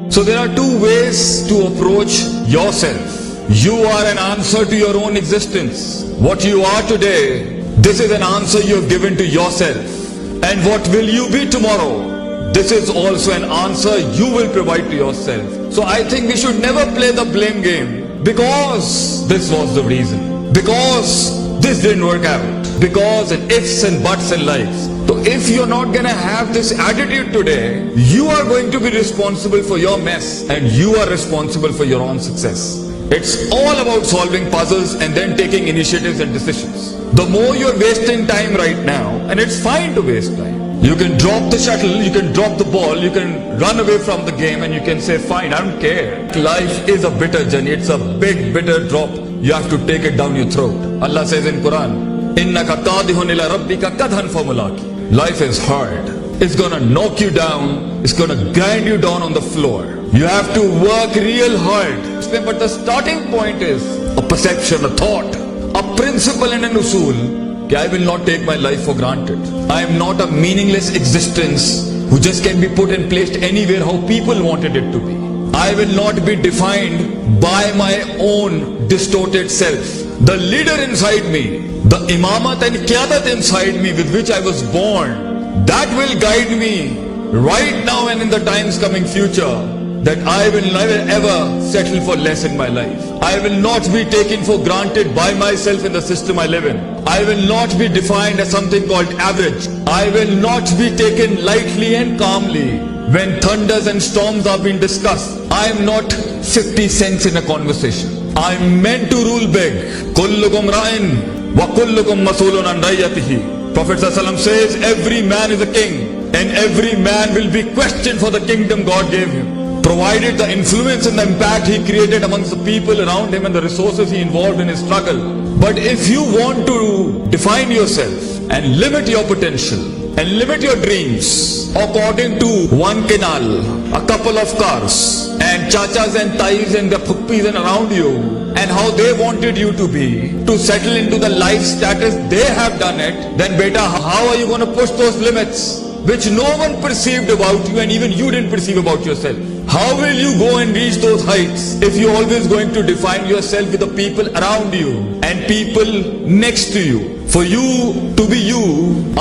So there are two ways to approach yourself. You are an answer to your own existence. What you are today, this is an answer you have given to yourself. And what will you be tomorrow? This is also an answer you will provide to yourself. So I think we should never play the blame game because this was the reason. Because this didn't work out. Because and ifs and buts in life. So if you're not gonna have this attitude today, you are going to be responsible for your mess and you are responsible for your own success. It's all about solving puzzles and then taking initiatives and decisions. The more you're wasting time right now, and it's fine to waste time. You can drop the shuttle, you can drop the ball, you can run away from the game and you can say, fine, I don't care. Life is a bitter journey, it's a big bitter drop. You have to take it down your throat. Allah says in Quran, إِنَّكَ قَادِهٌ إِلَى رَبِّكَ قَدْهًا فَمُلَاقِي. Life is hard. It's gonna knock you down. It's gonna grind you down on the floor. You have to work real hard. But the starting point is a perception, a thought, a principle and an usul. I will not take my life for granted. I am not a meaningless existence who just can be put and placed anywhere how people wanted it to be. I will not be defined by my own distorted self. The leader inside me, the imamat and qiyadat inside me with which I was born, that will guide me right now and in the times coming future, that I will never ever settle for less in my life. I will not be taken for granted by myself in the system I live in. I will not be defined as something called average. I will not be taken lightly and calmly when thunders and storms are being discussed. I am not 50 cents in a conversation. I am meant to rule big. Kullukum ra'in wa kullukum masulun an ra'iyatihi. Prophet ﷺ says every man is a king and every man will be questioned for the kingdom God gave him, provided the influence and the impact he created amongst the people around him and the resources he involved in his struggle. But if you want to define yourself and limit your potential and limit your dreams according to one canal, a couple of cars, and chachas and tais and the phuppis and around you, and how they wanted you to be, to settle into the life status they have done it, then beta, how are you going to push those limits which no one perceived about you and even you didn't perceive about yourself? How will you go and reach those heights if you're always going to define yourself with the people around you and people next to you? For you to be you,